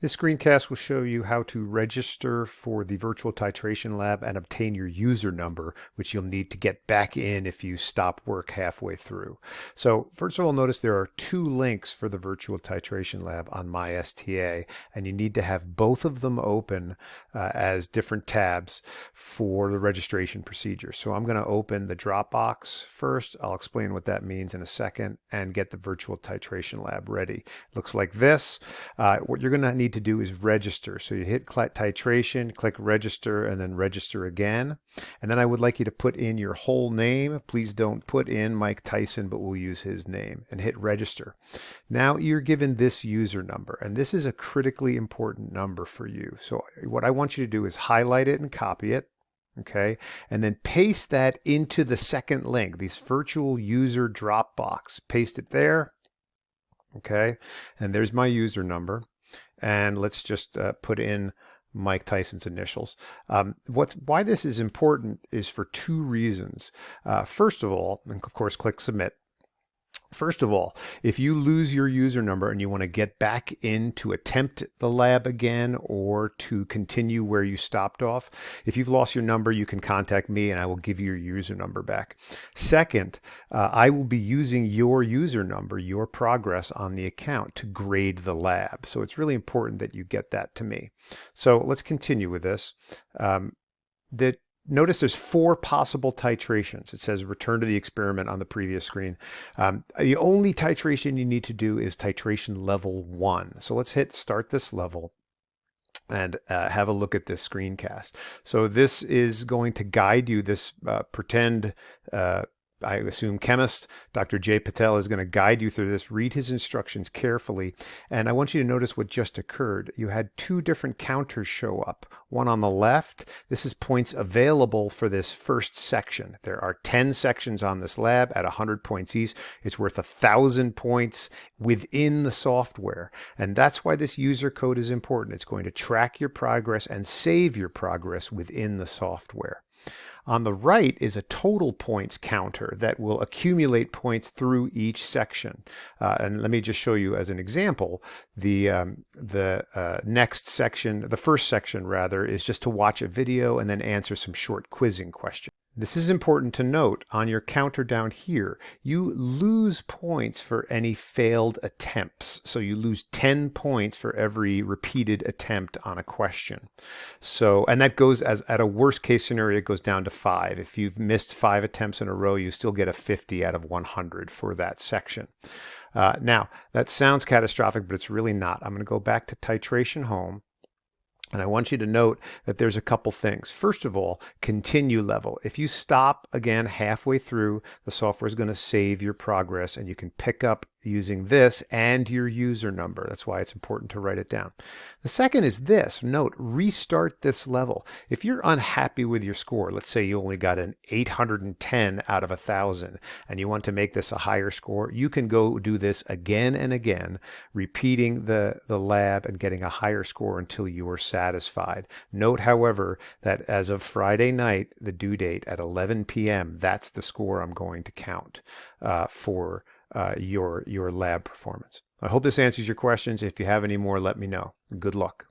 This screencast will show you how to register for the virtual titration lab and obtain your user number, which you'll need to get back in if you stop work halfway through. So first of all, notice there are two links for the virtual titration lab on my STA, and you need to have both of them open as different tabs for the registration procedure. So I'm going to open the Dropbox first. I'll explain what that means in a second and get the virtual titration lab ready. It looks like this. What you're going to need to do is register. So you hit titration, click register, and then register again. And then I would like you to put in your whole name. Please don't put in Mike Tyson, but we'll use his name, and hit register. Now you're given this user number, and this is a critically important number for you. So what I want you to do is highlight it and copy it. Okay, and then paste that into the second link, this virtual user Dropbox. Paste it there. Okay, and there's my user number. And let's just put in Mike Tyson's initials. Why this is important is for two reasons. First of all, and of course, click submit. First of all, if you lose your user number and you want to get back in to attempt the lab again or to continue where you stopped off, if you've lost your number, you can contact me and I will give you your user number back. Second, I will be using your user number, your progress on the account to grade the lab. So it's really important that you get that to me. So let's continue with this. Notice there's 4 possible titrations. It says return to the experiment on the previous screen. The only titration you need to do is titration level 1. So let's hit start this level and have a look at this screencast. So this is going to guide you, this pretend I assume chemist, Dr. Jay Patel, is going to guide you through this. Read his instructions carefully. And I want you to notice what just occurred. You had 2 different counters show up. One on the left, this is points available for this first section. There are 10 sections on this lab at 100 points each. It's worth 1,000 points within the software. And that's why this user code is important. It's going to track your progress and save your progress within the software. On the right is a total points counter that will accumulate points through each section. And let me just show you as an example, the next section, the first section rather, is just to watch a video and then answer some short quizzing questions. This is important to note. On your counter down here, you lose points for any failed attempts. So you lose 10 points for every repeated attempt on a question. So, and that goes as at a worst case scenario, it goes down to 5. If you've missed 5 attempts in a row, you still get a 50 out of 100 for that section. Now, that sounds catastrophic, but it's really not. I'm going to go back to Titration Home. And I want you to note that there's a couple things. First of all, continue level. If you stop again halfway through, the software is going to save your progress and you can pick up using this and your user number. That's why it's important to write it down. The second is this. Note, restart this level. If you're unhappy with your score, let's say you only got an 810 out of 1,000 and you want to make this a higher score, you can go do this again and again, repeating the lab and getting a higher score until you are satisfied. Note, however, that as of Friday night, the due date at 11 p.m., that's the score I'm going to count for your lab performance. I hope this answers your questions. If you have any more, let me know. Good luck.